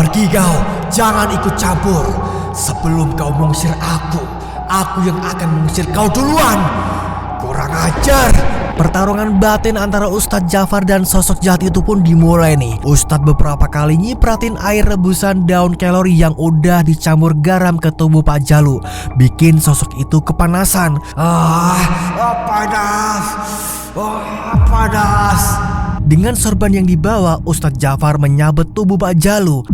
Pergi kau, jangan ikut campur. Sebelum kau mengusir aku yang akan mengusir kau duluan. Kurang ajar. Pertarungan batin antara Ustadz Jafar dan sosok jahat itu pun dimulai nih. Ustadz beberapa kali nyipratin air rebusan daun kelor yang udah dicampur garam ke tubuh Pak Jalu, bikin sosok itu kepanasan. Panas. Panas. Dengan sorban yang dibawa, Ustadz Jafar menyabet tubuh Pak Jalu.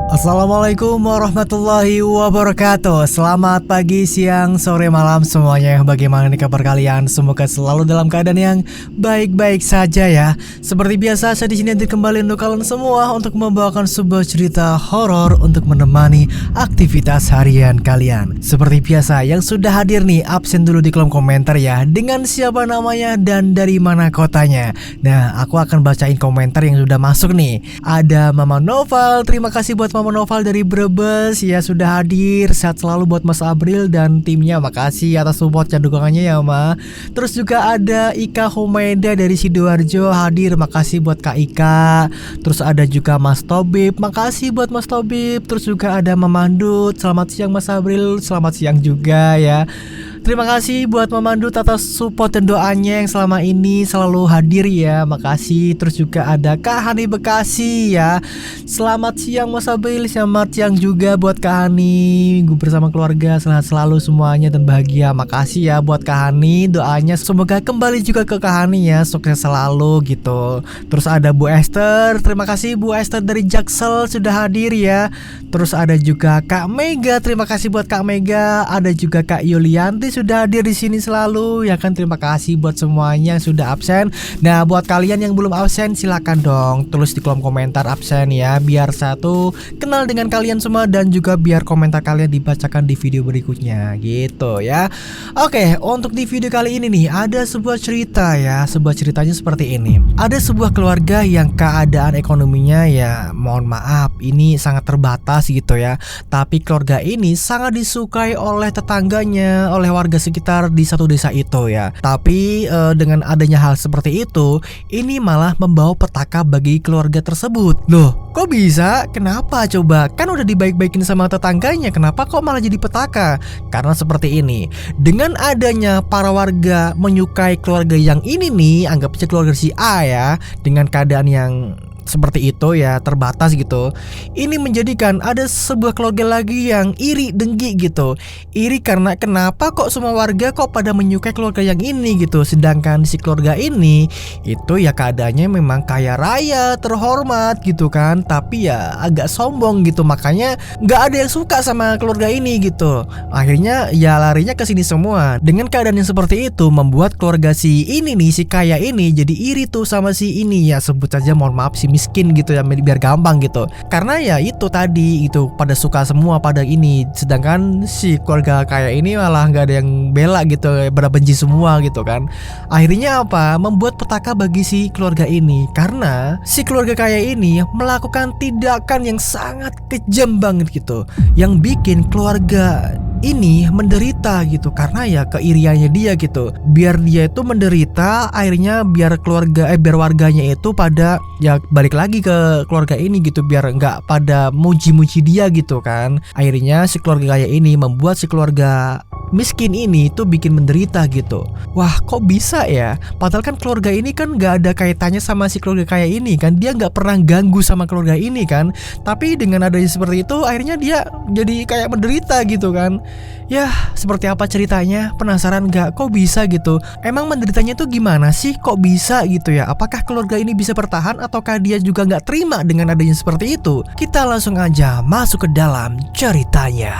Assalamualaikum warahmatullahi wabarakatuh. Selamat pagi, siang, sore, malam semuanya. Bagaimana nih kabar kalian? Semoga selalu dalam keadaan yang baik-baik saja ya. Seperti biasa, saya di sini hadir kembali untuk kalian semua untuk membawakan sebuah cerita horor untuk menemani aktivitas harian kalian. Seperti biasa, yang sudah hadir nih absen dulu di kolom komentar ya, dengan siapa namanya dan dari mana kotanya. Nah, aku akan bacain komentar yang sudah masuk nih. Ada Mama Noval, terima kasih buat Mama Noval dari Brebes ya, sudah hadir. Sehat selalu buat Mas April dan timnya. Makasih atas support dan dukungannya ya Ma. Terus juga ada Ika Humaida dari Sidoarjo hadir. Makasih buat Kak Ika. Terus ada juga Mas Tobib. Makasih buat Mas Tobib. Terus juga ada Mamandut. Selamat siang Mas April. Selamat siang juga ya. Terima kasih buat Mamandut atas support dan doanya yang selama ini selalu hadir ya. Makasih. Terus juga ada Kak Hani Bekasi ya. Selamat siang Mas Abil. Selamat siang juga buat Kak Hani. Gue bersama keluarga sehat selalu semuanya dan bahagia. Makasih ya buat Kak Hani. Doanya semoga kembali juga ke Kak Hani ya. Sukses selalu gitu. Terus ada Bu Esther. Terima kasih Bu Esther dari Jaksel sudah hadir ya. Terus ada juga Kak Mega. Terima kasih buat Kak Mega. Ada juga Kak Yulianti sudah hadir di sini selalu ya kan. Terima kasih buat semuanya yang sudah absen. Nah, buat kalian yang belum absen silakan dong tulis di kolom komentar absen ya, biar satu kenal dengan kalian semua dan juga biar komentar kalian dibacakan di video berikutnya gitu ya. Oke, untuk di video kali ini nih ada sebuah cerita ya. Sebuah ceritanya seperti ini. Ada sebuah keluarga yang keadaan ekonominya ya mohon maaf ini sangat terbatas gitu ya. Tapi keluarga ini sangat disukai oleh tetangganya, oleh warga sekitar di satu desa itu ya. Tapi dengan adanya hal seperti itu, ini malah membawa petaka bagi keluarga tersebut. Loh, kok bisa? Kenapa coba? Kan udah dibaik-baikin sama tetangganya, kenapa kok malah jadi petaka? Karena seperti ini. Dengan adanya para warga menyukai keluarga yang ini nih, anggap aja keluarga si A ya, dengan keadaan yang seperti itu ya, terbatas gitu. Ini menjadikan ada sebuah keluarga lagi yang iri, dengki gitu. Iri karena kenapa kok semua warga kok pada menyukai keluarga yang ini gitu. Sedangkan si keluarga ini itu ya keadaannya memang kaya raya, terhormat gitu kan. Tapi ya agak sombong gitu. Makanya gak ada yang suka sama keluarga ini gitu. Akhirnya ya larinya ke sini semua. Dengan keadaan yang seperti itu membuat keluarga si ini nih, si kaya ini jadi iri tuh sama si ini ya. Sebut saja mohon maaf si miskin gitu ya, biar gampang gitu. Karena ya itu tadi itu pada suka semua pada ini, sedangkan si keluarga kaya ini malah nggak ada yang bela gitu, pada benci semua gitu kan. Akhirnya apa? Membuat petaka bagi si keluarga ini karena si keluarga kaya ini melakukan tindakan yang sangat kejam banget gitu, yang bikin keluarga ini menderita gitu karena ya keiriannya dia gitu. Biar dia itu menderita, akhirnya biar biar warganya itu pada ya balik lagi ke keluarga ini gitu, biar nggak pada muji-muji dia gitu kan. Akhirnya si keluarga kaya ini membuat si keluarga miskin ini tuh bikin menderita gitu. Wah, kok bisa ya? Padahal kan keluarga ini kan nggak ada kaitannya sama si keluarga kaya ini kan. Dia nggak pernah ganggu sama keluarga ini kan. Tapi dengan adanya seperti itu, akhirnya dia jadi kayak menderita gitu kan. Ya, seperti apa ceritanya? Penasaran gak? Kok bisa gitu? Emang menderitanya tuh gimana sih? Kok bisa gitu ya? Apakah keluarga ini bisa bertahan ataukah dia juga gak terima dengan adanya seperti itu? Kita langsung aja masuk ke dalam ceritanya.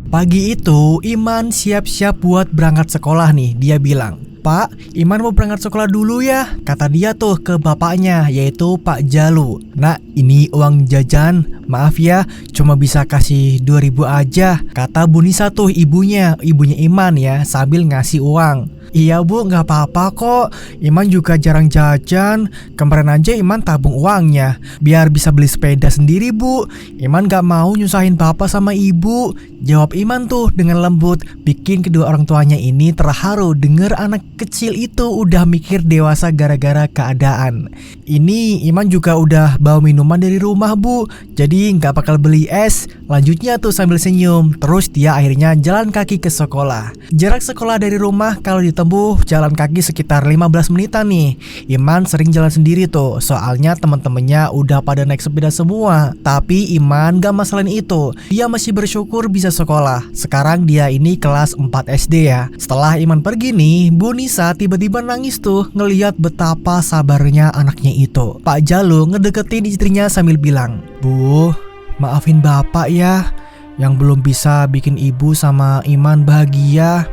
Pagi itu, Iman siap-siap buat berangkat sekolah nih. Dia bilang, "Pak, Iman mau berangkat sekolah dulu ya," kata dia tuh ke bapaknya, yaitu Pak Jalu. "Nak, ini uang jajan. Maaf ya, cuma bisa kasih 2.000 aja," kata Bu Nisa tuh ibunya Iman ya, sambil ngasih uang. Iya bu, nggak apa-apa kok. Iman juga jarang jajan. Kemarin aja Iman tabung uangnya biar bisa beli sepeda sendiri bu. Iman nggak mau nyusahin bapak sama ibu. Jawab Iman tuh dengan lembut, bikin kedua orang tuanya ini terharu denger anak kecil itu udah mikir dewasa gara-gara keadaan. Ini Iman juga udah bawa minuman dari rumah bu, jadi nggak bakal beli es. Lanjutnya tuh sambil senyum. Terus dia akhirnya jalan kaki ke sekolah. Jarak sekolah dari rumah kalau ditempuh jalan kaki sekitar 15 menitan nih. Iman sering jalan sendiri tuh, soalnya teman-temannya udah pada naik sepeda semua. Tapi Iman gak masalahin itu. Dia masih bersyukur bisa sekolah. Sekarang dia ini kelas 4 SD ya. Setelah Iman pergi nih, Bu Nisa tiba-tiba nangis tuh ngelihat betapa sabarnya anaknya itu. Pak Jalu ngedeketin istrinya sambil bilang, "Bu, maafin bapak ya yang belum bisa bikin ibu sama Iman bahagia.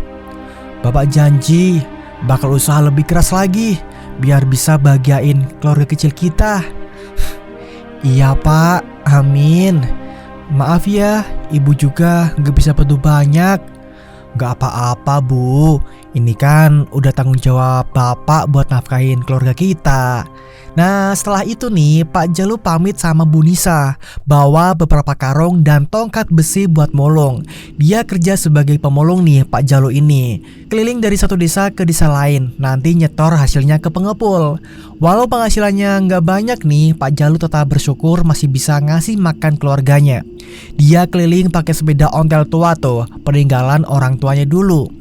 Bapak janji bakal usaha lebih keras lagi biar bisa bahagiain keluarga kecil kita." "Iya pak, amin. Maaf ya, ibu juga gak bisa bantu banyak." "Gak apa-apa bu, ini kan udah tanggung jawab bapak buat nafkahin keluarga kita." Nah setelah itu nih Pak Jalu pamit sama Bu Nisa, bawa beberapa karung dan tongkat besi buat molong. Dia kerja sebagai pemulung nih Pak Jalu ini, keliling dari satu desa ke desa lain, nanti nyetor hasilnya ke pengepul. Walau penghasilannya nggak banyak nih, Pak Jalu tetap bersyukur masih bisa ngasih makan keluarganya. Dia keliling pakai sepeda ontel tua tuh, peninggalan orang tuanya dulu.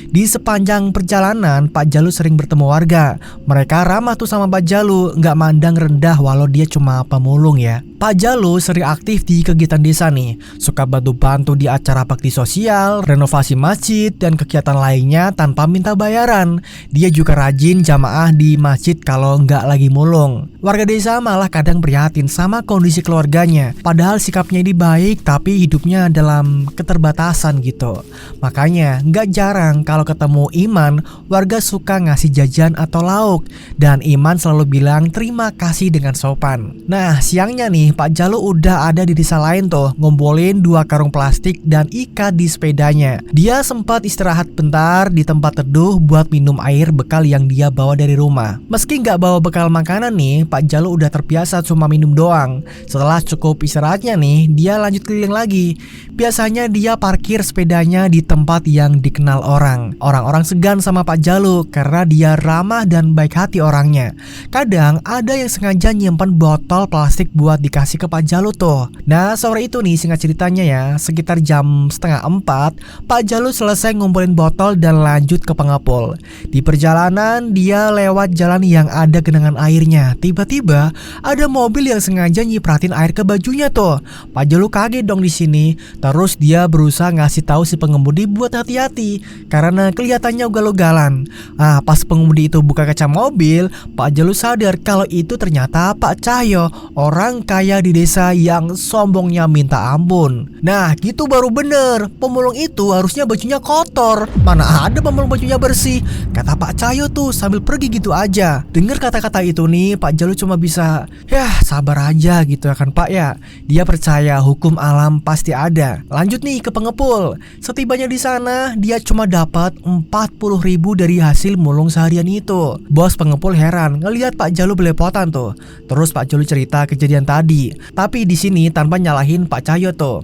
Di sepanjang perjalanan, Pak Jalu sering bertemu warga. Mereka ramah tuh sama Pak Jalu, nggak mandang rendah walau dia cuma pemulung ya. Pak Jalu sering aktif di kegiatan desa nih, suka bantu-bantu di acara bakti sosial, renovasi masjid, dan kegiatan lainnya tanpa minta bayaran. Dia juga rajin jamaah di masjid kalau nggak lagi mulung. Warga desa malah kadang prihatin sama kondisi keluarganya, padahal sikapnya ini baik tapi hidupnya dalam keterbatasan gitu. Makanya nggak jarang kalau ketemu Iman, warga suka ngasih jajan atau lauk, dan Iman selalu bilang terima kasih dengan sopan. Nah siangnya nih Pak Jalu udah ada di desa lain tuh, ngumpulin 2 karung plastik dan ikat di sepedanya. Dia sempat istirahat bentar di tempat teduh buat minum air bekal yang dia bawa dari rumah. Meski nggak bawa bekal makanan nih, Pak Jalu udah terbiasa cuma minum doang. Setelah cukup istirahatnya nih, dia lanjut keliling lagi. Biasanya dia parkir sepedanya di tempat yang dikenal orang. Orang-orang segan sama Pak Jalu karena dia ramah dan baik hati orangnya. Kadang ada yang sengaja nyimpan botol plastik buat dikasih ke Pak Jalu tuh. Nah sore itu nih singkat ceritanya ya, sekitar jam 3:30 Pak Jalu selesai ngumpulin botol dan lanjut ke pengepul. Di perjalanan dia lewat jalan yang ada genangan airnya. Tiba-tiba ada mobil yang sengaja nyipratin air ke bajunya tuh. Pak Jalu kaget dong di sini. Terus dia berusaha ngasih tahu si pengemudi buat hati-hati karena kelihatannya ugal-ugalan. Pas pengemudi itu buka kaca mobil, Pak Jalu sadar kalau itu ternyata Pak Cahyo, orang kaya di desa yang sombongnya minta ampun. Nah gitu baru bener, pemulung itu harusnya bajunya kotor. Mana ada pemulung bajunya bersih, kata Pak Cahyo tuh sambil pergi gitu aja. Dengar kata-kata itu nih, Pak Jalu cuma bisa sabar aja gitu ya kan Pak ya. Dia percaya hukum alam pasti ada. Lanjut nih ke pengepul. Setibanya di sana, dia cuma dapat 40.000 dari hasil mulung seharian itu. Bos pengepul heran ngelihat Pak Jalu belepotan tuh. Terus Pak Jalu cerita kejadian tadi. Tapi di sini tanpa nyalahin Pak Cahyo tuh.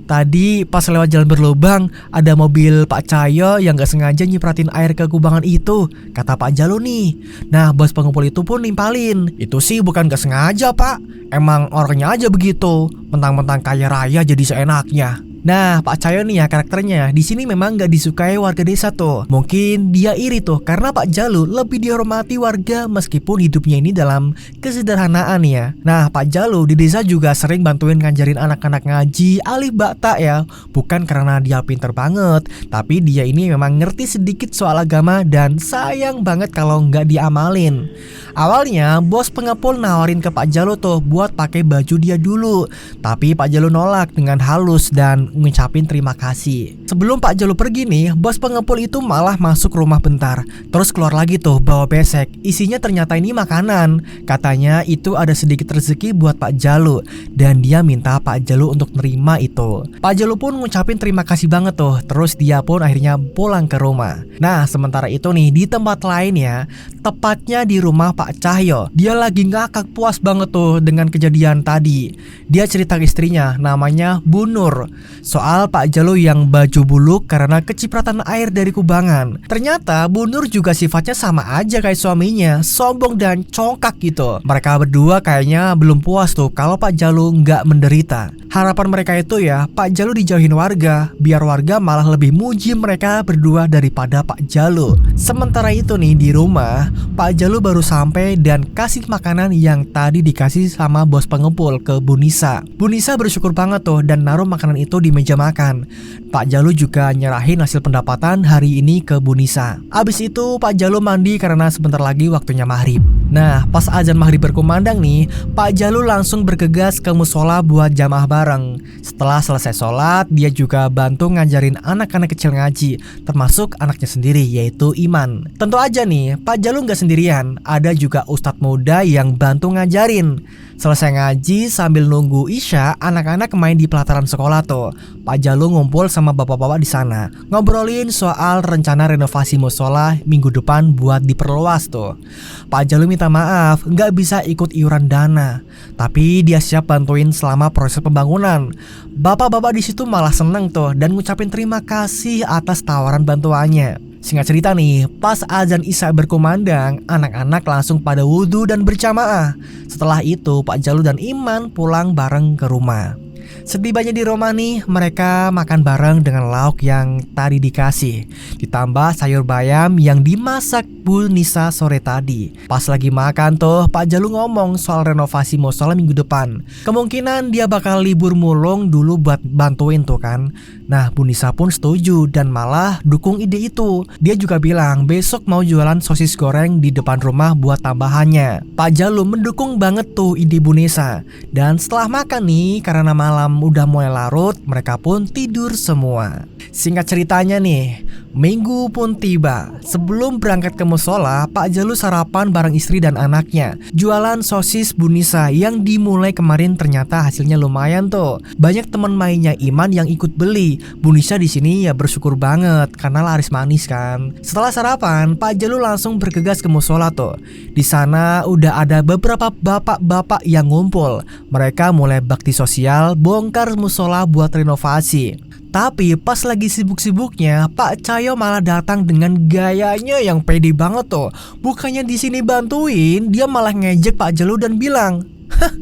Tadi pas lewat jalan berlubang ada mobil Pak Cahyo yang gak sengaja nyipratin air ke kubangan itu, kata Pak Jalu nih. Nah bos pengepul itu pun nimpalin, itu sih bukan gak sengaja pak, emang orangnya aja begitu, mentang-mentang kaya raya jadi seenaknya. Nah Pak Cahyo nih ya karakternya di sini memang gak disukai warga desa tuh. Mungkin dia iri tuh karena Pak Jalu lebih dihormati warga meskipun hidupnya ini dalam kesederhanaan ya. Nah Pak Jalu di desa juga sering bantuin ngajarin anak-anak ngaji alif bakta ya. Bukan karena dia pinter banget, tapi dia ini memang ngerti sedikit soal agama dan sayang banget kalau nggak diamalin. Awalnya bos pengepul nawarin ke Pak Jalu tuh buat pakai baju dia dulu, tapi Pak Jalu nolak dengan halus dan dan ngucapin terima kasih. Sebelum Pak Jalu pergi nih, bos pengepul itu malah masuk rumah bentar, terus keluar lagi tuh bawa besek. Isinya ternyata ini makanan. Katanya itu ada sedikit rezeki buat Pak Jalu, dan dia minta Pak Jalu untuk nerima itu. Pak Jalu pun ngucapin terima kasih banget tuh. Terus dia pun akhirnya pulang ke rumah. Nah, sementara itu nih di tempat lain ya, tepatnya di rumah Pak Cahyo, dia lagi ngakak puas banget tuh dengan kejadian tadi. Dia cerita ke istrinya namanya Bu Nur soal Pak Jalu yang baju buluk karena kecipratan air dari kubangan. Ternyata Bu Nur juga sifatnya sama aja kayak suaminya, sombong dan congkak gitu. Mereka berdua kayaknya belum puas tuh kalau Pak Jalu nggak menderita. Harapan mereka itu ya Pak Jalu dijauhin warga, biar warga malah lebih muji mereka berdua daripada Pak Jalu. Sementara itu nih di rumah, Pak Jalu baru sampai dan kasih makanan yang tadi dikasih sama bos pengepul ke Bu Nisa. Bu Nisa bersyukur banget tuh dan naruh makanan itu di meja makan. Pak Jalu juga nyerahin hasil pendapatan hari ini ke Bu Nisa. Abis itu Pak Jalu mandi karena sebentar lagi waktunya maghrib. Nah, pas azan maghrib berkumandang nih, Pak Jalu langsung bergegas ke musola buat jamaah bareng. Setelah selesai sholat, dia juga bantu ngajarin anak-anak kecil ngaji, termasuk anaknya sendiri yaitu Iman. Tentu aja nih, Pak Jalu nggak sendirian, ada juga ustadz muda yang bantu ngajarin. Selesai ngaji sambil nunggu Isya, anak-anak main di pelataran sekolah tuh. Pak Jalu ngumpul sama bapak-bapak di sana, ngobrolin soal rencana renovasi musola minggu depan buat diperluas tuh. Pak Jalu minta maaf nggak bisa ikut iuran dana, tapi dia siap bantuin selama proses pembangunan. Bapak-bapak di situ malah seneng tuh dan ngucapin terima kasih atas tawaran bantuannya. Singkat cerita nih, pas azan Isya berkumandang, anak-anak langsung pada wudhu dan berjamaah. Setelah itu Pak Jalu dan Iman pulang bareng ke rumah. Setibanya di rumah nih, mereka makan bareng dengan lauk yang tadi dikasih, ditambah sayur bayam yang dimasak Bu Nisa sore tadi. Pas lagi makan tuh, Pak Jalu ngomong soal renovasi musola minggu depan. Kemungkinan dia bakal libur mulung dulu buat bantuin tuh kan. Nah, Bu Nisa pun setuju dan malah dukung ide itu. Dia juga bilang besok mau jualan sosis goreng di depan rumah buat tambahannya. Pak Jalu mendukung banget tuh ide Bu Nisa. Dan setelah makan nih, karena malam udah mulai larut, mereka pun tidur semua. Singkat ceritanya nih, minggu pun tiba. Sebelum berangkat ke musola, Pak Jalu sarapan bareng istri dan anaknya. Jualan sosis Bu Nisa yang dimulai kemarin ternyata hasilnya lumayan tuh. Banyak teman mainnya Iman yang ikut beli. Bu Nisa di sini ya bersyukur banget karena laris manis kan. Setelah sarapan, Pak Jalu langsung bergegas ke musola tuh. Di sana udah ada beberapa bapak-bapak yang ngumpul. Mereka mulai bakti sosial, bongkar musola buat renovasi. Tapi pas lagi sibuk-sibuknya, Pak Cahyo malah datang dengan gayanya yang pede banget tuh. Bukannya di sini bantuin, dia malah ngejek Pak Jalu dan bilang, "Hah,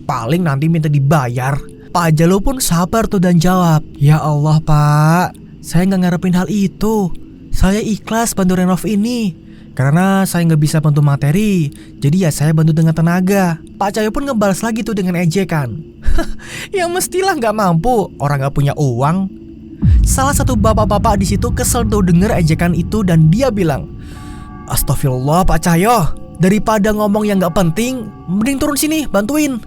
paling nanti minta dibayar." Pak Jalu pun sabar tuh dan jawab, "Ya Allah Pak, saya nggak ngarepin hal itu. Saya ikhlas bantu renov ini. Karena saya nggak bisa bantu materi, jadi ya saya bantu dengan tenaga." Pak Cahyo pun ngebalas lagi tuh dengan ejekan, "Ya mestilah nggak mampu, orang nggak punya uang." Salah satu bapak-bapak di situ kesel tuh denger ejekan itu dan dia bilang, "Astagfirullah Pak Cahyo, daripada ngomong yang nggak penting, mending turun sini bantuin."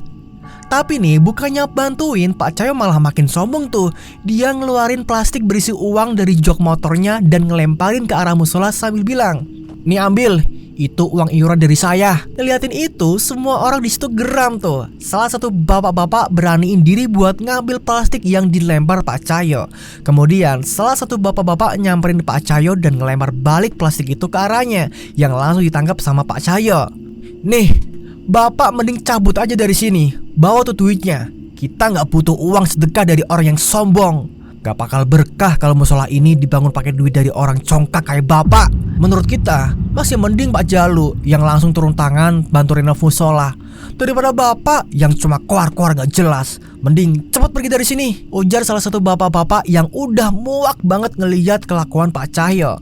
Tapi nih bukannya bantuin, Pak Cahyo malah makin sombong tuh. Dia ngeluarin plastik berisi uang dari jok motornya dan ngelemparin ke arah musola sambil bilang, "Nih ambil, itu uang iuran dari saya." Ngeliatin itu, semua orang di situ geram tuh. Salah satu bapak-bapak beraniin diri buat ngambil plastik yang dilempar Pak Cahyo. Kemudian salah satu bapak-bapak nyamperin Pak Cahyo dan ngelempar balik plastik itu ke arahnya, yang langsung ditangkap sama Pak Cahyo. "Nih, Bapak mending cabut aja dari sini. Bawa tuh duitnya. Kita nggak butuh uang sedekah dari orang yang sombong. Gak bakal berkah kalau musola ini dibangun pakai duit dari orang congkak kayak Bapak. Menurut kita, masih mending Pak Jalu yang langsung turun tangan bantu renov musola daripada Bapak yang cuma koar-koar gak jelas. Mending cepat pergi dari sini," ujar salah satu bapak-bapak yang udah muak banget ngeliat kelakuan Pak Cahyo.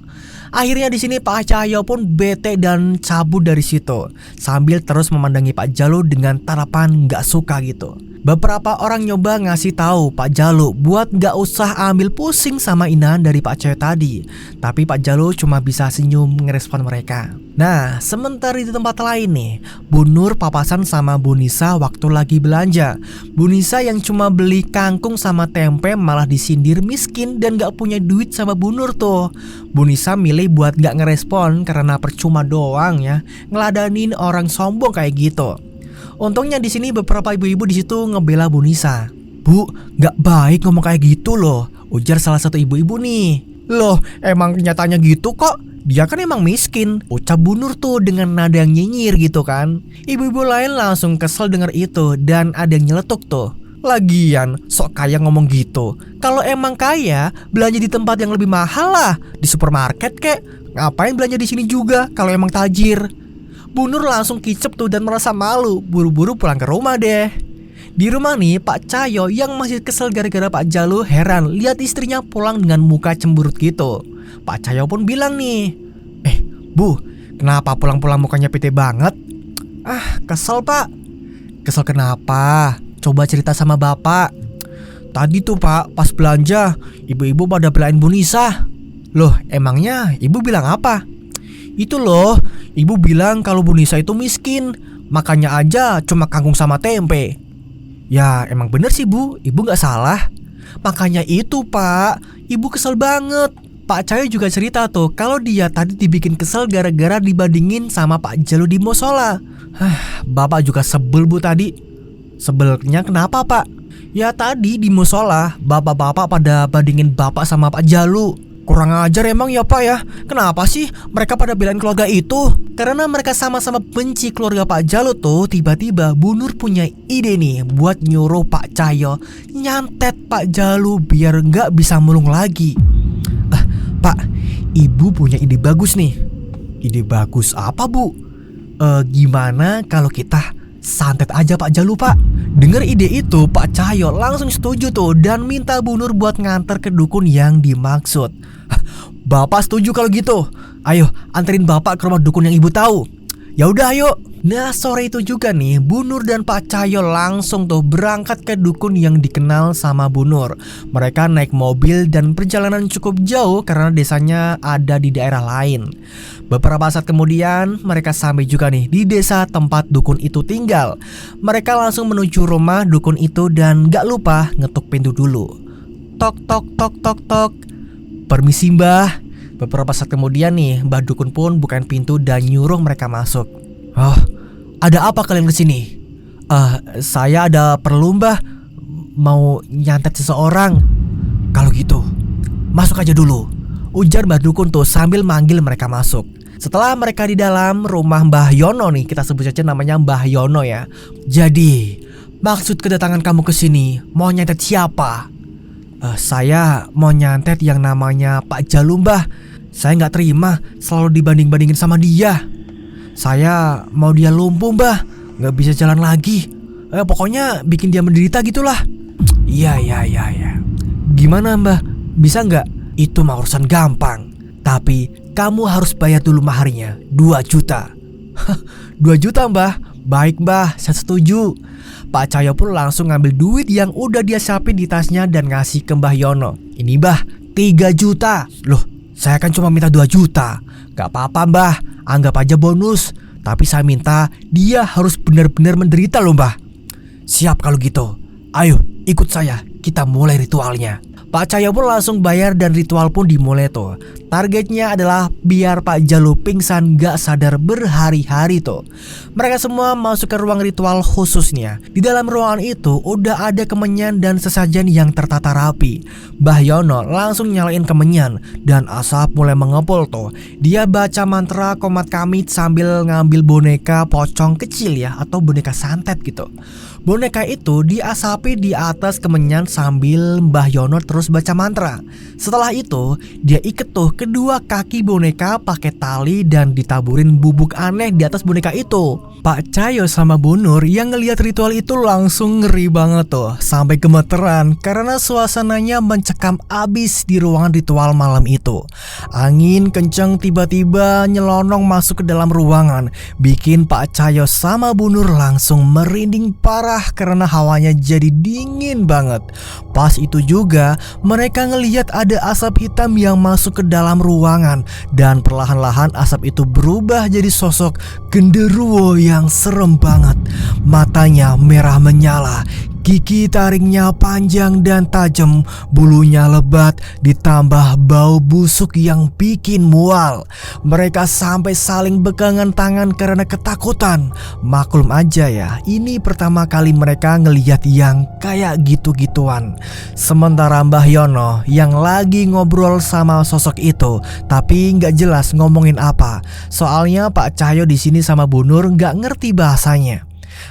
Akhirnya di sini Pak Cahyo pun bete dan cabut dari situ sambil terus memandangi Pak Jalu dengan tatapan nggak suka gitu. Beberapa orang nyoba ngasih tahu Pak Jalu buat nggak usah ambil pusing sama inaan dari Pak Cahyo tadi, tapi Pak Jalu cuma bisa senyum ngerespon mereka. Nah, sementara di tempat lain nih, Bu Nur papasan sama Bu Nisa waktu lagi belanja. Bu Nisa yang cuma beli kangkung sama tempe malah disindir miskin dan gak punya duit sama Bu Nur tuh. Bu Nisa milih buat gak ngerespon karena percuma doang ya ngeladanin orang sombong kayak gitu. Untungnya di sini beberapa ibu-ibu di situ ngebela Bu Nisa. "Bu, gak baik ngomong kayak gitu loh," ujar salah satu ibu-ibu nih. "Loh, emang nyatanya gitu kok. Dia kan emang miskin," ucap Bu Nur tuh dengan nada yang nyinyir gitu kan. Ibu-ibu lain langsung kesel denger itu dan ada yang nyeletuk tuh. "Lagian sok kaya ngomong gitu. Kalau emang kaya, belanja di tempat yang lebih mahal lah, di supermarket kek. Ngapain belanja di sini juga kalau emang tajir?" Bu Nur langsung kicep tuh dan merasa malu, buru-buru pulang ke rumah deh. Di rumah nih, Pak Cahyo yang masih kesel gara-gara Pak Jalu heran lihat istrinya pulang dengan muka cemberut gitu. Pak Cahyo pun bilang nih, Bu, kenapa pulang-pulang mukanya pite banget?" "Ah, kesel Pak." "Kesel kenapa? Coba cerita sama Bapak." "Tadi tuh Pak, pas belanja, ibu-ibu pada belain Bu Nisa." "Loh, emangnya ibu bilang apa?" "Itu loh, ibu bilang kalau Bu Nisa itu miskin, makanya aja cuma kangkung sama tempe." "Ya emang bener sih Bu, ibu gak salah. Makanya itu Pak, ibu kesel banget." Pak Cahyo juga cerita tuh kalau dia tadi dibikin kesel gara-gara dibandingin sama Pak Jalu di musola. Bapak juga sebel Bu tadi." "Sebelnya kenapa Pak?" "Ya tadi di musola, bapak-bapak pada bandingin Bapak sama Pak Jalu. Kurang ajar emang ya Pak ya. Kenapa sih mereka pada belain keluarga itu?" Karena mereka sama-sama benci keluarga Pak Jalu tuh, tiba-tiba Bu Nur punya ide nih buat nyuruh Pak Cahyo nyantet Pak Jalu biar nggak bisa mulung lagi. "Pak, ibu punya ide bagus nih." "Ide bagus apa Bu?" Gimana kalau kita santet aja Pak Jalu Pak?" Dengar ide itu, Pak Cahyo langsung setuju tuh dan minta Bu Nur buat nganter ke dukun yang dimaksud. "Bapak setuju kalau gitu. Ayo anterin Bapak ke rumah dukun yang ibu tahu." "Ya udah ayo." Nah, sore itu juga nih, Bu Nur dan Pak Cahyo langsung tuh berangkat ke dukun yang dikenal sama Bu Nur. Mereka naik mobil dan perjalanan cukup jauh karena desanya ada di daerah lain. Beberapa saat kemudian mereka sampai juga nih di desa tempat dukun itu tinggal. Mereka langsung menuju rumah dukun itu dan gak lupa ngetuk pintu dulu. Tok tok tok tok tok. "Permisi Mbah." Beberapa saat kemudian nih, Mbah dukun pun bukain pintu dan nyuruh mereka masuk. "Oh, ada apa kalian kesini?" Saya ada perlu Mbah, mau nyantet seseorang." "Kalau gitu, masuk aja dulu," ujar Mbah dukun tuh sambil manggil mereka masuk. Setelah mereka di dalam rumah Mbah Yono nih, kita sebut saja namanya Mbah Yono ya. "Jadi, maksud kedatangan kamu kesini mau nyantet siapa?" Saya mau nyantet yang namanya Pak Jalu Mbah. Saya nggak terima selalu dibanding-bandingin sama dia. Saya mau dia lumpuh Mbah, nggak bisa jalan lagi. Pokoknya bikin dia menderita gitulah." Iya. "Gimana Mbah? Bisa nggak?" "Itu mah urusan gampang. Tapi kamu harus bayar dulu maharnya, 2 juta. 2 juta Mbah? Baik Mbah, saya setuju." Pak Cahyo pun langsung ngambil duit yang udah dia siapin di tasnya dan ngasih ke Mbah Yono. "Ini Mbah, 3 juta. "Loh, saya kan cuma minta 2 juta. "Gak apa-apa Mbah, anggap aja bonus. Tapi saya minta dia harus benar-benar menderita loh Mbah." "Siap kalau gitu. Ayo ikut saya, kita mulai ritualnya." Pak Cahyo pun langsung bayar dan ritual pun dimulai tuh. Targetnya adalah biar Pak Jalu pingsan gak sadar berhari-hari tuh. Mereka semua masuk ke ruang ritual khususnya. Di dalam ruangan itu udah ada kemenyan dan sesajen yang tertata rapi. Mbah Yono langsung nyalain kemenyan dan asap mulai mengepul tuh. Dia baca mantra komat kamit sambil ngambil boneka pocong kecil ya, atau boneka santet gitu. Boneka itu diasapi di atas kemenyan sambil Mbah Yono terus terus baca mantra. Setelah itu dia iket tuh kedua kaki boneka pakai tali dan ditaburin bubuk aneh di atas boneka itu. Pak Cahyo sama Bu Nur yang ngelihat ritual itu langsung ngeri banget tuh, sampai gemeteran karena suasananya mencekam abis di ruangan ritual malam itu. Angin kencang tiba-tiba nyelonong masuk ke dalam ruangan, bikin Pak Cahyo sama Bu Nur langsung merinding parah karena hawanya jadi dingin banget. Pas itu juga mereka ngelihat ada asap hitam yang masuk ke dalam ruangan, dan perlahan-lahan asap itu berubah jadi sosok genderuwo yang serem banget. Matanya merah menyala, gigi taringnya panjang dan tajam, bulunya lebat, ditambah bau busuk yang bikin mual. Mereka sampai saling pegangan tangan karena ketakutan. Maklum aja ya, ini pertama kali mereka ngelihat yang kayak gitu-gituan. Sementara Mbah Yono yang lagi ngobrol sama sosok itu, tapi nggak jelas ngomongin apa. Soalnya Pak Cahyo di sini sama Bu Nur nggak ngerti bahasanya.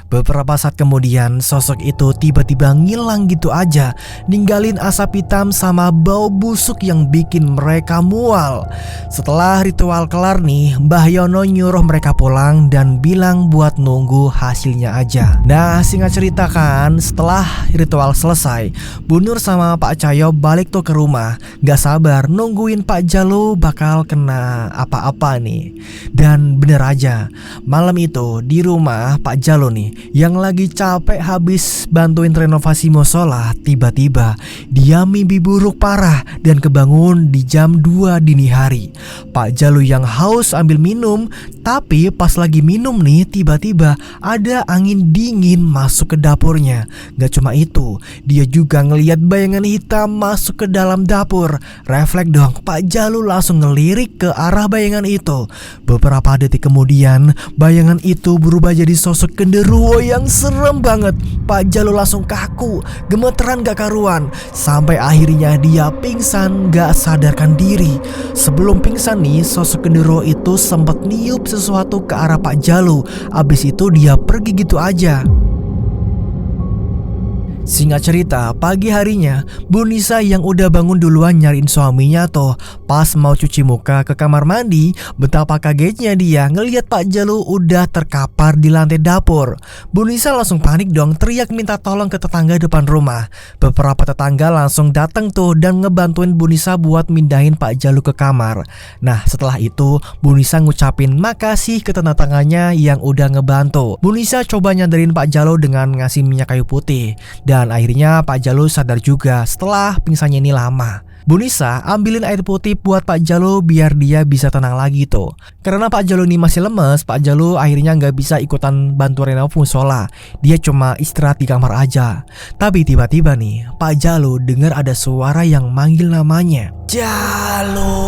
Beberapa saat kemudian sosok itu tiba-tiba ngilang gitu aja, ninggalin asap hitam sama bau busuk yang bikin mereka mual. Setelah ritual kelar nih, Mbah Yono nyuruh mereka pulang dan bilang buat nunggu hasilnya aja. Nah, singkat cerita kan, setelah ritual selesai, Bu Nur sama Pak Cahyo balik tuh ke rumah, gak sabar nungguin Pak Jalu bakal kena apa-apa nih. Dan bener aja, malam itu di rumah Pak Jalu nih, yang lagi capek habis bantuin renovasi musola, tiba-tiba dia mimpi buruk parah dan kebangun di jam 2 dini hari. Pak Jalu yang haus ambil minum, tapi pas lagi minum nih tiba-tiba ada angin dingin masuk ke dapurnya. Gak cuma itu, dia juga ngelihat bayangan hitam masuk ke dalam dapur. Refleks dong, Pak Jalu langsung ngelirik ke arah bayangan itu. Beberapa detik kemudian, bayangan itu berubah jadi sosok genderuwo yang serem banget. Pak Jalu langsung kaku, gemeteran gak karuan, sampai akhirnya dia pingsan gak sadarkan diri. Sebelum pingsan nih, sosok genderuwo itu sempat niup sesuatu ke arah Pak Jalu. Abis itu dia pergi gitu aja. Singkat cerita, pagi harinya Bu Nisa yang udah bangun duluan nyariin suaminya tuh. Pas mau cuci muka ke kamar mandi, betapa kagetnya dia ngelihat Pak Jalu udah terkapar di lantai dapur. Bu Nisa langsung panik dong, teriak minta tolong ke tetangga depan rumah. Beberapa tetangga langsung datang tuh dan ngebantuin Bu Nisa buat mindahin Pak Jalu ke kamar. Nah, setelah itu Bu Nisa ngucapin makasih ke tetangganya yang udah ngebantu. Bu Nisa coba nyandarin Pak Jalu dengan ngasih minyak kayu putih. Dan akhirnya Pak Jalu sadar juga setelah pingsannya ini lama. Bu Nisa ambilin air putih buat Pak Jalu biar dia bisa tenang lagi tuh. Karena Pak Jalu ini masih lemes, Pak Jalu akhirnya gak bisa ikutan bantu renov musola. Dia cuma istirahat di kamar aja. Tapi tiba-tiba nih, Pak Jalu dengar ada suara yang manggil namanya. Jalu.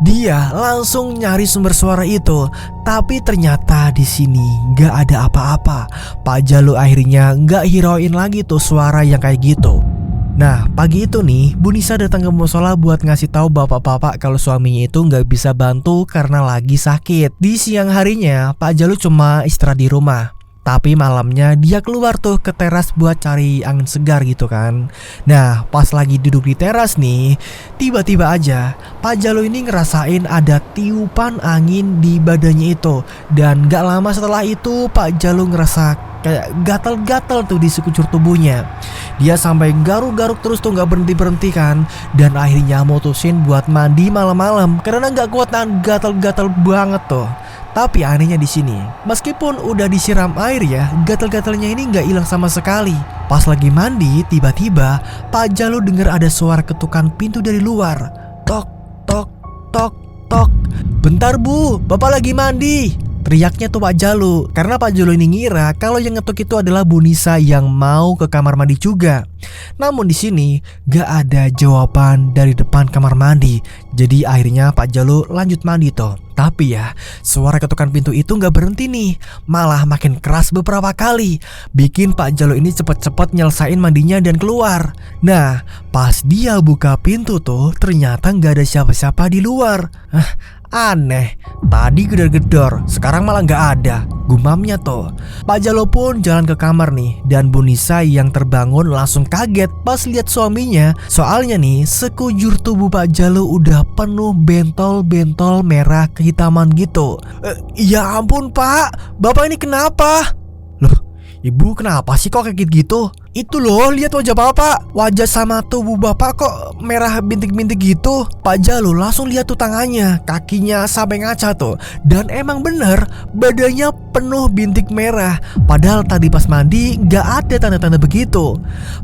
Dia langsung nyari sumber suara itu, tapi ternyata di sini gak ada apa-apa. Pak Jalu akhirnya gak hirauin lagi tuh suara yang kayak gitu. Nah, pagi itu nih, Bu Nisa datang ke musola buat ngasih tahu bapak-bapak kalau suaminya itu gak bisa bantu karena lagi sakit. Di siang harinya, Pak Jalu cuma istirahat di rumah. Tapi malamnya dia keluar tuh ke teras buat cari angin segar gitu kan. Nah, pas lagi duduk di teras nih, tiba-tiba aja Pak Jalu ini ngerasain ada tiupan angin di badannya itu. Dan gak lama setelah itu Pak Jalu ngerasa kayak gatal-gatal tuh di sekujur tubuhnya. Dia sampai garuk-garuk terus tuh gak berhenti-berhenti kan. Dan akhirnya mutusin buat mandi malam-malam karena gak kuat nahan gatal-gatal banget tuh. Tapi anehnya di sini, meskipun udah disiram air ya, gatal-gatalnya ini nggak hilang sama sekali. Pas lagi mandi, tiba-tiba Pak Jalu dengar ada suara ketukan pintu dari luar. Tok, tok, tok, tok. Bentar Bu, Bapak lagi mandi. Teriaknya tuh Pak Jalu, karena Pak Jalu ini ngira kalau yang ngetuk itu adalah Bu Nisa yang mau ke kamar mandi juga. Namun di sini gak ada jawaban dari depan kamar mandi. Jadi akhirnya Pak Jalu lanjut mandi tuh. Tapi ya, suara ketukan pintu itu gak berhenti nih, malah makin keras beberapa kali, bikin Pak Jalu ini cepet-cepet nyelesain mandinya dan keluar. Nah, pas dia buka pintu tuh, ternyata gak ada siapa-siapa di luar. Aneh, tadi gedor-gedor, sekarang malah nggak ada. Gumamnya tuh. Pak Jalo pun jalan ke kamar nih, dan Bu Nisa yang terbangun langsung kaget pas lihat suaminya. Soalnya nih, sekujur tubuh Pak Jalo udah penuh bentol-bentol merah kehitaman gitu. Ya ampun Pak, Bapak ini kenapa? Loh, Ibu kenapa sih kok kayak gitu? Itu loh, lihat wajah Bapak. Wajah sama tubuh Bapak kok merah bintik-bintik gitu. Pak Jalo langsung lihat tuh tangannya, kakinya sampai ngaca tuh. Dan emang bener, badannya penuh bintik merah. Padahal tadi pas mandi gak ada tanda-tanda begitu.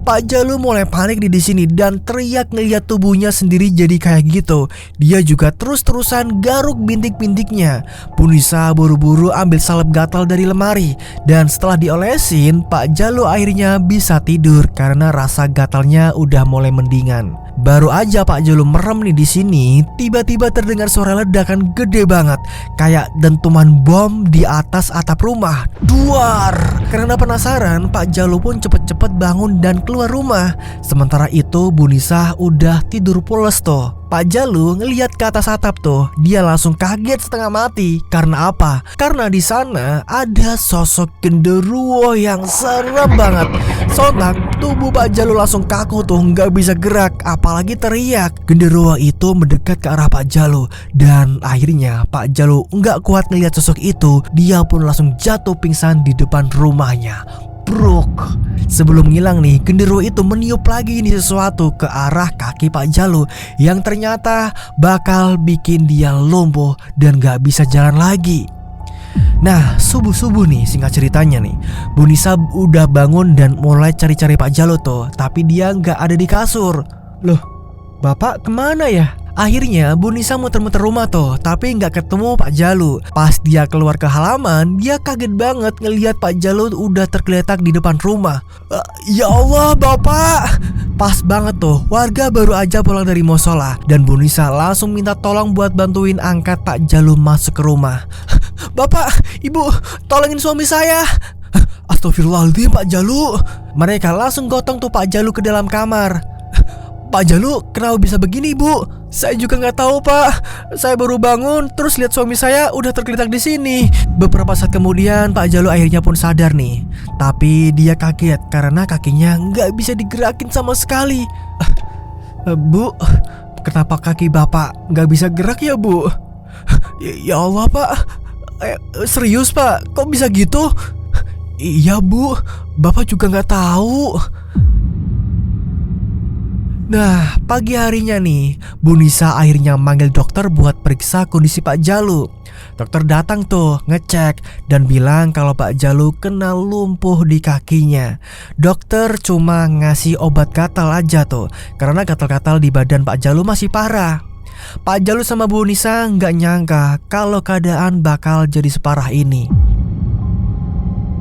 Pak Jalo mulai panik di sini dan teriak ngeliat tubuhnya sendiri jadi kayak gitu. Dia juga terus-terusan garuk bintik-bintiknya. Bu Nisa buru-buru ambil salep gatal dari lemari. Dan setelah diolesin, Pak Jalo akhirnya bisa tidur karena rasa gatalnya udah mulai mendingan. Baru aja Pak Jalo merem nih di sini, tiba-tiba terdengar suara ledakan gede banget, kayak dentuman bom di atas atap rumah. Duar! Karena penasaran, Pak Jalo pun cepet-cepet bangun dan keluar rumah. Sementara itu Bu Nisa udah tidur pules tuh. Pak Jalo ngelihat ke atas atap tuh, dia langsung kaget setengah mati. Karena apa? Karena di sana ada sosok genderuwo yang serem banget. Sontak tubuh Pak Jalo langsung kaku tuh, nggak bisa gerak, apalagi teriak. Genderuwo itu mendekat ke arah Pak Jalo dan akhirnya Pak Jalo nggak kuat ngelihat sosok itu, dia pun langsung jatuh pingsan di depan rumahnya. Brok. Sebelum ngilang nih, genderuwo itu meniup lagi ini sesuatu ke arah kaki Pak Jalo yang ternyata bakal bikin dia lumpuh dan gak bisa jalan lagi. Nah, subuh-subuh nih, singkat ceritanya nih, Bu Nisa udah bangun dan mulai cari-cari Pak Jalo tuh, tapi dia gak ada di kasur. Loh, Bapak kemana ya? Akhirnya Bu Nisa muter-muter rumah tuh, tapi nggak ketemu Pak Jalo. Pas dia keluar ke halaman, dia kaget banget ngelihat Pak Jalo udah tergeletak di depan rumah. Ya Allah Bapak! Pas banget tuh, warga baru aja pulang dari musola dan Bu Nisa langsung minta tolong buat bantuin angkat Pak Jalo masuk ke rumah. Bapak, Ibu, tolongin suami saya. Astagfirullahaladzim Pak Jalo. Mereka langsung gotong tuh Pak Jalo ke dalam kamar. Pak Jalo, kenapa bisa begini Bu? Saya juga nggak tahu Pak. Saya baru bangun, terus lihat suami saya udah tergeletak di sini. Beberapa saat kemudian Pak Jalo akhirnya pun sadar nih. Tapi dia kaget karena kakinya nggak bisa digerakin sama sekali. Bu, kenapa kaki Bapak nggak bisa gerak ya Bu? Ya Allah Pak. Serius Pak, kok bisa gitu? Iya Bu, Bapak juga nggak tahu. Nah, pagi harinya nih, Bu Nisa akhirnya manggil dokter buat periksa kondisi Pak Jalo. Dokter datang tuh, ngecek dan bilang kalau Pak Jalo kena lumpuh di kakinya. Dokter cuma ngasih obat gatal aja tuh, karena gatal-gatal di badan Pak Jalo masih parah. Pak Jalo sama Bu Nisa nggak nyangka kalau keadaan bakal jadi separah ini.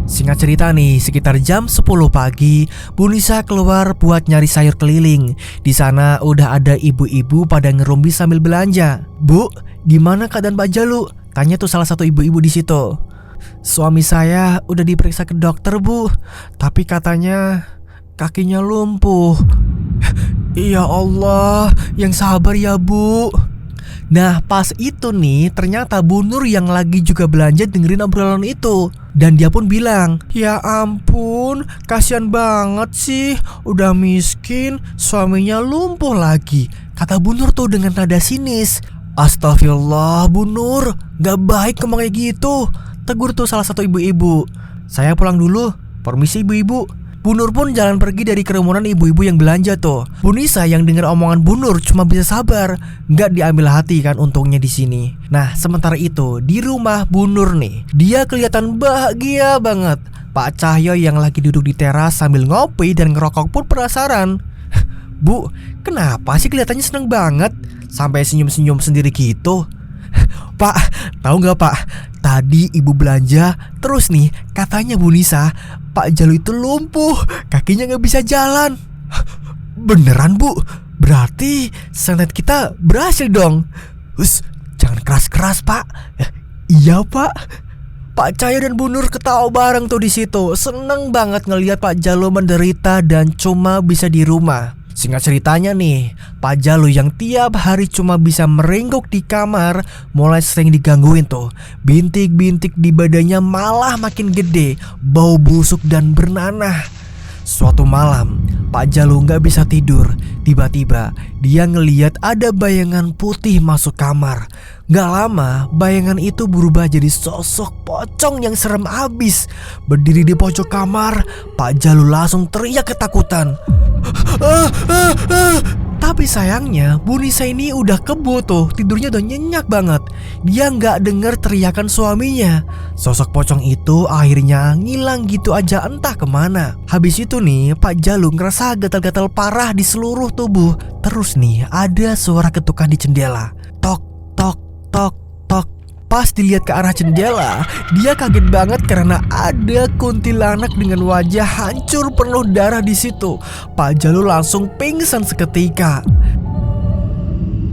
Singkat cerita nih, sekitar jam 10 pagi, Bu Nisa keluar buat nyari sayur keliling. Di sana udah ada ibu-ibu pada ngerumpi sambil belanja. Bu, gimana keadaan Pak Jalo? Tanya tuh salah satu ibu-ibu di situ. Suami saya udah diperiksa ke dokter Bu, tapi katanya kakinya lumpuh. Ya Allah, yang sabar ya Bu. Nah pas itu nih, ternyata Bu Nur yang lagi juga belanja dengerin obrolan itu. Dan dia pun bilang, ya ampun, kasihan banget sih, udah miskin, suaminya lumpuh lagi. Kata Bu Nur tuh dengan nada sinis. Astagfirullah Bu Nur, gak baik ngomong kayak gitu. Tegur tuh salah satu ibu-ibu. Saya pulang dulu, permisi ibu-ibu. Bu Nur pun jalan pergi dari kerumunan ibu-ibu yang belanja tuh. Bu Nisa yang dengar omongan Bu Nur cuma bisa sabar, nggak diambil hati kan untungnya di sini. Nah sementara itu di rumah Bu Nur nih, dia kelihatan bahagia banget. Pak Cahyo yang lagi duduk di teras sambil ngopi dan ngerokok pun penasaran. Bu, kenapa sih kelihatannya seneng banget? Sampai senyum-senyum sendiri gitu. Pak, tahu nggak Pak? Tadi ibu belanja, terus nih katanya Bu Nisa, Pak Jalo itu lumpuh, kakinya nggak bisa jalan. Beneran Bu? Berarti santet kita berhasil dong. Jangan keras-keras Pak. Iya Pak. Pak Cahyo dan Bu Nur ketawa bareng tuh di situ, seneng banget ngelihat Pak Jalo menderita dan cuma bisa di rumah. Singkat ceritanya nih, Pak Jalu yang tiap hari cuma bisa merenggok di kamar mulai sering digangguin tuh. Bintik-bintik di badannya malah makin gede, bau busuk dan bernanah. Suatu malam, Pak Jalu nggak bisa tidur. Tiba-tiba dia ngeliat ada bayangan putih masuk kamar. Gak lama, bayangan itu berubah jadi sosok pocong yang serem abis. Berdiri di pojok kamar, Pak Jalu langsung teriak ketakutan. Tapi sayangnya Bu Nisa ini udah kebo tuh, tidurnya udah nyenyak banget. Dia nggak denger teriakan suaminya. Sosok pocong itu akhirnya ngilang gitu aja entah kemana. Habis itu nih Pak Jalu ngerasa gatal-gatal parah di seluruh tubuh. Terus nih ada suara ketukan di jendela. Tok tok tok tok. Pas dilihat ke arah jendela, dia kaget banget karena ada kuntilanak dengan wajah hancur penuh darah di situ. Pak Jalu langsung pingsan seketika.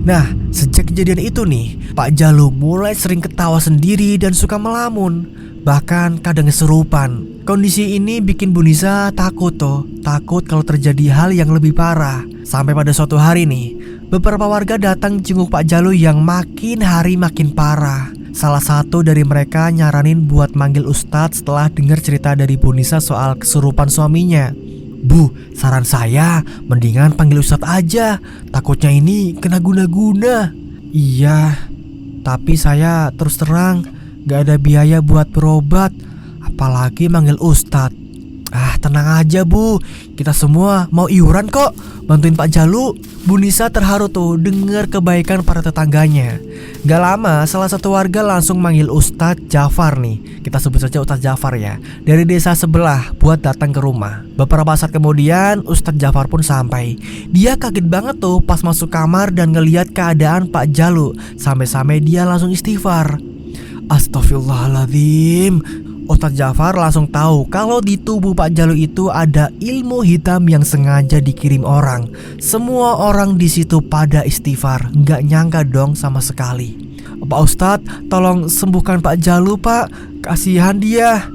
Nah, sejak kejadian itu nih, Pak Jalu mulai sering ketawa sendiri dan suka melamun. Bahkan kadang kesurupan. Kondisi ini bikin Bu Nisa takut tuh. Takut kalau terjadi hal yang lebih parah. Sampai pada suatu hari nih, beberapa warga datang jenguk Pak Jalu yang makin hari makin parah. Salah satu dari mereka nyaranin buat manggil Ustadz setelah dengar cerita dari Bu Nisa soal kesurupan suaminya. Bu, saran saya mendingan panggil Ustadz aja. Takutnya ini kena guna-guna. Iya, tapi saya terus terang gak ada biaya buat berobat, apalagi manggil Ustadz. Tenang aja Bu, kita semua mau iuran kok, bantuin Pak Jalu. Bu Nisa terharu tuh dengar kebaikan para tetangganya. Gak lama salah satu warga langsung manggil Ustadz Jafar nih, kita sebut saja Ustadz Jafar ya, dari desa sebelah buat datang ke rumah. Beberapa saat kemudian Ustadz Jafar pun sampai. Dia kaget banget tuh pas masuk kamar dan ngeliat keadaan Pak Jalu. Sampai-sampai dia langsung istighfar. Astagfirullahaladzim. Ustadz Jafar langsung tahu kalau di tubuh Pak Jalu itu ada ilmu hitam yang sengaja dikirim orang. Semua orang di situ pada istighfar, nggak nyangka dong sama sekali. Pak Ustadz, tolong sembuhkan Pak Jalu Pak, kasihan dia.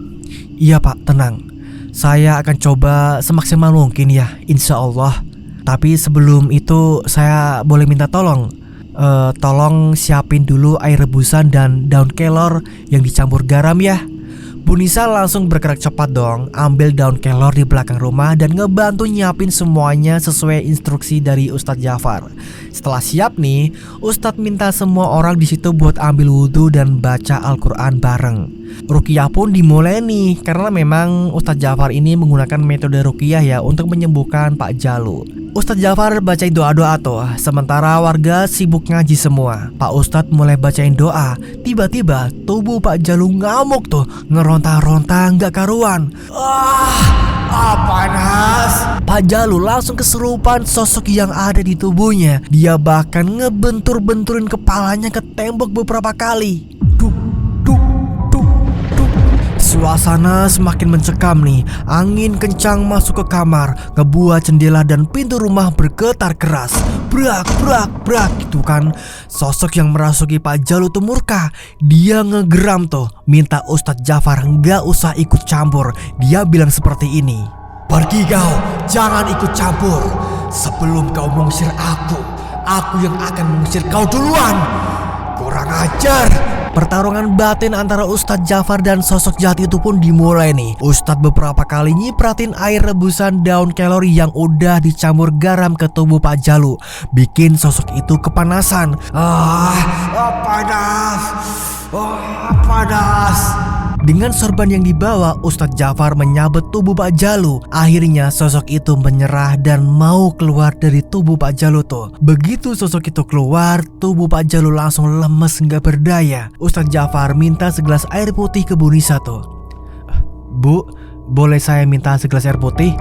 Iya Pak, tenang. Saya akan coba semaksimal mungkin ya, insya Allah. Tapi sebelum itu saya boleh minta tolong. Tolong siapin dulu air rebusan dan daun kelor yang dicampur garam ya. Bu Nisa langsung bergerak cepat dong, ambil daun kelor di belakang rumah dan ngebantu nyiapin semuanya sesuai instruksi dari Ustadz Jafar. Setelah siap nih, Ustadz minta semua orang di situ buat ambil wudhu dan baca Al-Quran bareng. Ruqyah pun dimulai nih, karena memang Ustadz Jafar ini menggunakan metode ruqyah ya untuk menyembuhkan Pak Jalu. Ustadz Jafar bacain doa-doa tuh, sementara warga sibuk ngaji semua. Pak Ustadz mulai bacain doa, tiba-tiba tubuh Pak Jalu ngamuk tuh, ngeronta-ronta nggak karuan. Panas. Pak Jalu langsung kesurupan sosok yang ada di tubuhnya. Dia bahkan ngebentur-benturin kepalanya ke tembok beberapa kali. Duk, duk, duk, duk. Suasana semakin mencekam nih. Angin kencang masuk ke kamar, ngebuat jendela dan pintu rumah bergetar keras. Brak, brak, brak gitu kan. Sosok yang merasuki Pak Jalu tuh murka. Dia ngegeram tuh, minta Ustadz Jafar nggak usah ikut campur. Dia bilang seperti ini. Pergi kau, jangan ikut campur. Sebelum kau mengusir aku yang akan mengusir kau duluan. Kurang ajar. Pertarungan batin antara Ustadz Jafar dan sosok jahat itu pun dimulai nih. Ustadz beberapa kali nyipratin air rebusan daun kelor yang udah dicampur garam ke tubuh Pak Jalu, bikin sosok itu kepanasan. Panas. Panas. Dengan sorban yang dibawa, Ustadz Jafar menyabet tubuh Pak Jalu. Akhirnya sosok itu menyerah dan mau keluar dari tubuh Pak Jalu tuh. Begitu sosok itu keluar, tubuh Pak Jalu langsung lemes nggak berdaya. Ustadz Jafar minta segelas air putih ke Bu Nisa tuh. Bu, boleh saya minta segelas air putih?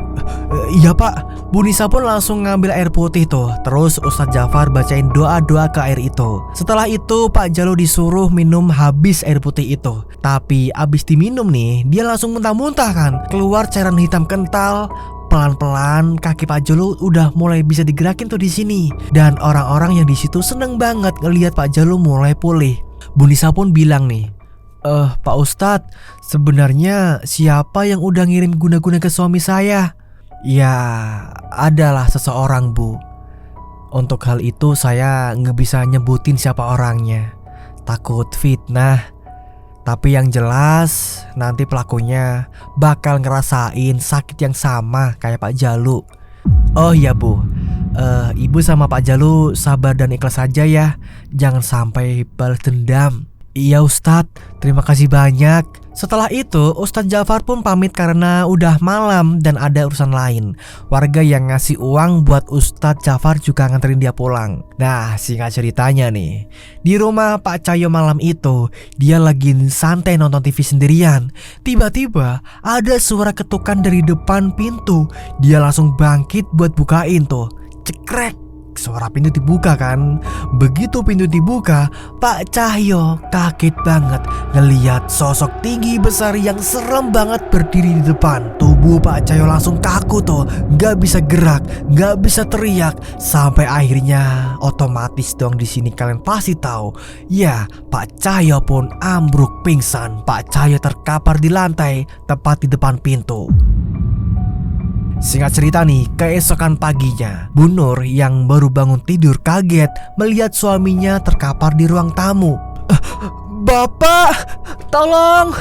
Iya Pak. Bu Nisa pun langsung ngambil air putih tuh. Terus Ustadz Jafar bacain doa-doa ke air itu. Setelah itu Pak Jalu disuruh minum habis air putih itu. Tapi abis diminum nih, dia langsung muntah-muntah kan. Keluar cairan hitam kental. Pelan-pelan kaki Pak Jalu udah mulai bisa digerakin tuh di sini. Dan orang-orang yang di situ seneng banget ngelihat Pak Jalu mulai pulih. Bu Nisa pun bilang nih, Pak Ustadz, sebenarnya siapa yang udah ngirim guna-guna ke suami saya? Ya, adalah seseorang, Bu. Untuk hal itu saya nggak bisa nyebutin siapa orangnya. Takut fitnah. Tapi yang jelas nanti pelakunya bakal ngerasain sakit yang sama kayak Pak Jalu. Oh iya, Bu. Ibu sama Pak Jalu sabar dan ikhlas saja ya. Jangan sampai balas dendam. Iya Ustadz, terima kasih banyak. Setelah itu Ustadz Jafar pun pamit karena udah malam dan ada urusan lain. Warga yang ngasih uang buat Ustadz Jafar juga nganterin dia pulang. Nah, singkat ceritanya nih, di rumah Pak Cahyo malam itu dia lagi santai nonton TV sendirian. Tiba-tiba ada suara ketukan dari depan pintu. Dia langsung bangkit buat bukain tuh. Cekrek, suara pintu dibuka kan. Begitu pintu dibuka, Pak Cahyo kaget banget ngeliat sosok tinggi besar yang serem banget berdiri di depan. Tubuh Pak Cahyo langsung kaku tuh, gak bisa gerak, gak bisa teriak. Sampai akhirnya otomatis dong, di sini kalian pasti tahu. Ya, Pak Cahyo pun ambruk pingsan. Pak Cahyo terkapar di lantai tepat di depan pintu. Singkat cerita nih, keesokan paginya, Bu Nur yang baru bangun tidur kaget melihat suaminya terkapar di ruang tamu. Bapak, tolong,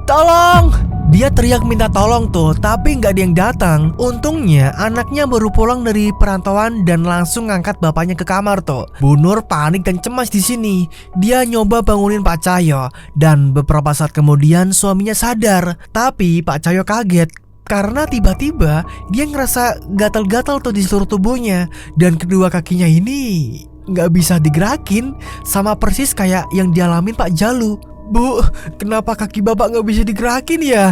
tolong! Dia teriak minta tolong tuh, tapi nggak ada yang datang. Untungnya anaknya baru pulang dari perantauan dan langsung ngangkat bapaknya ke kamar tuh. Bu Nur panik dan cemas di sini. Dia nyoba bangunin Pak Cahyo dan beberapa saat kemudian suaminya sadar. Tapi Pak Cahyo kaget karena tiba-tiba dia ngerasa gatal-gatal tuh di seluruh tubuhnya. Dan kedua kakinya ini nggak bisa digerakin, sama persis kayak yang dialamin Pak Jalu. Bu, kenapa kaki bapak nggak bisa digerakin ya?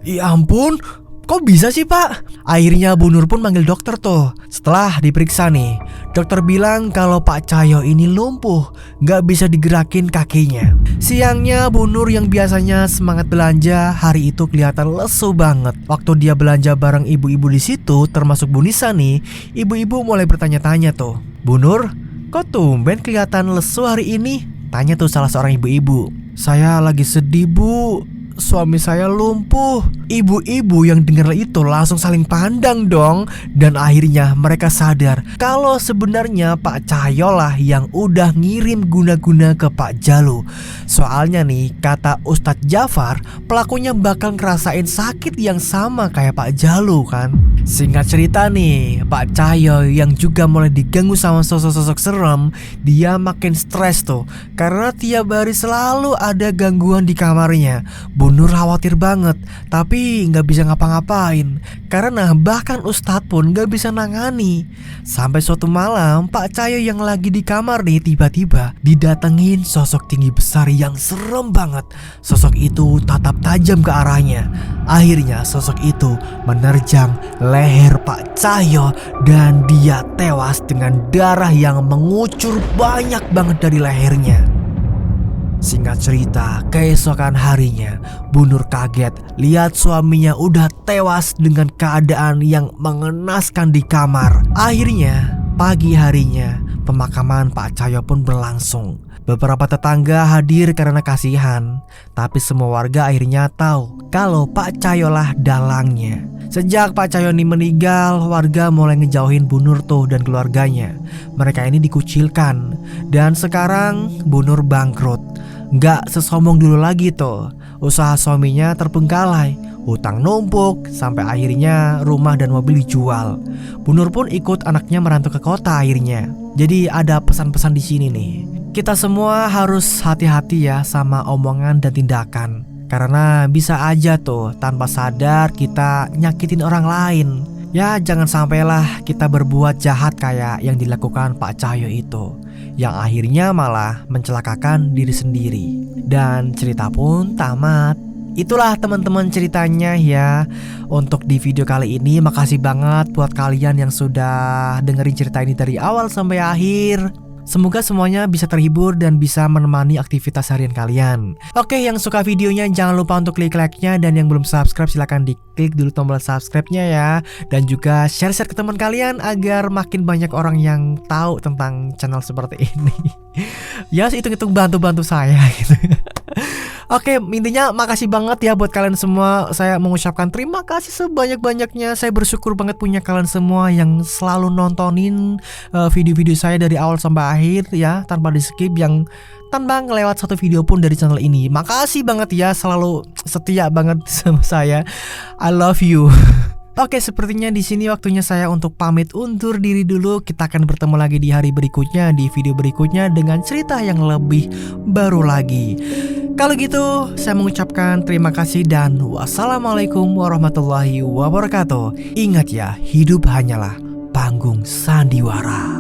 Ya ampun, kok bisa sih Pak? Akhirnya Bu Nur pun manggil dokter tuh. Setelah diperiksa nih, dokter bilang kalau Pak Cahyo ini lumpuh, nggak bisa digerakin kakinya. Siangnya Bu Nur yang biasanya semangat belanja hari itu kelihatan lesu banget. Waktu dia belanja bareng ibu-ibu di situ, termasuk Bu Nisa nih, ibu-ibu mulai bertanya-tanya tuh. Bu Nur, kok tumben kelihatan lesu hari ini? Tanya tuh salah seorang ibu-ibu. Saya lagi sedih Bu, suami saya lumpuh. Ibu-ibu yang dengar itu langsung saling pandang dong. Dan akhirnya mereka sadar kalau sebenarnya Pak Cahyo lah yang udah ngirim guna-guna ke Pak Jalu. Soalnya nih, kata Ustadz Jafar, pelakunya bakal ngerasain sakit yang sama kayak Pak Jalu kan. Singkat cerita nih, Pak Cahyo yang juga mulai diganggu sama sosok-sosok serem, dia makin stres tuh karena tiap hari selalu ada gangguan di kamarnya. Bu Nur khawatir banget, tapi nggak bisa ngapa-ngapain karena bahkan Ustadz pun nggak bisa nangani. Sampai suatu malam Pak Cahyo yang lagi di kamar nih tiba-tiba didatengin sosok tinggi besar yang serem banget. Sosok itu tatap tajam ke arahnya. Akhirnya sosok itu menerjang leher Pak Cahyo dan dia tewas dengan darah yang mengucur banyak banget dari lehernya. Singkat cerita, keesokan harinya Bu Nur kaget lihat suaminya udah tewas dengan keadaan yang mengenaskan di kamar. Akhirnya pagi harinya pemakaman Pak Cahyo pun berlangsung. Beberapa tetangga hadir karena kasihan, tapi semua warga akhirnya tahu kalau Pak Cahyo lah dalangnya. Sejak Pak Cahyo ini meninggal, warga mulai ngejauhin Bu Nur tuh dan keluarganya. Mereka ini dikucilkan dan sekarang Bu Nur bangkrut. Nggak sesombong dulu lagi tuh. Usaha suaminya terbengkalai, hutang numpuk, sampai akhirnya rumah dan mobil dijual. Bu Nur pun ikut anaknya merantau ke kota akhirnya. Jadi ada pesan-pesan di sini nih. Kita semua harus hati-hati ya sama omongan dan tindakan. Karena bisa aja tuh tanpa sadar kita nyakitin orang lain. Ya jangan sampailah kita berbuat jahat kayak yang dilakukan Pak Cahyo itu, yang akhirnya malah mencelakakan diri sendiri. Dan cerita pun tamat. Itulah teman-teman ceritanya ya. Untuk di video kali ini makasih banget buat kalian yang sudah dengerin cerita ini dari awal sampai akhir. Semoga semuanya bisa terhibur dan bisa menemani aktivitas harian kalian. Oke, yang suka videonya jangan lupa untuk klik like-nya, dan yang belum subscribe silahkan diklik dulu tombol subscribe-nya ya. Dan juga share-share ke teman kalian agar makin banyak orang yang tahu tentang channel seperti ini. Ya, hitung-hitung bantu-bantu saya gitu. Oke, intinya makasih banget ya buat kalian semua. Saya mengucapkan terima kasih sebanyak-banyaknya. Saya bersyukur banget punya kalian semua yang selalu nontonin video-video saya dari awal sampai akhir ya, tanpa di skip, yang tanpa ngelewat satu video pun dari channel ini. Makasih banget ya, selalu setia banget sama saya. I love you. Oke, sepertinya di sini waktunya saya untuk pamit undur diri dulu. Kita akan bertemu lagi di hari berikutnya, di video berikutnya dengan cerita yang lebih baru lagi. Kalau gitu, saya mengucapkan terima kasih dan wassalamualaikum warahmatullahi wabarakatuh. Ingat ya, hidup hanyalah panggung sandiwara.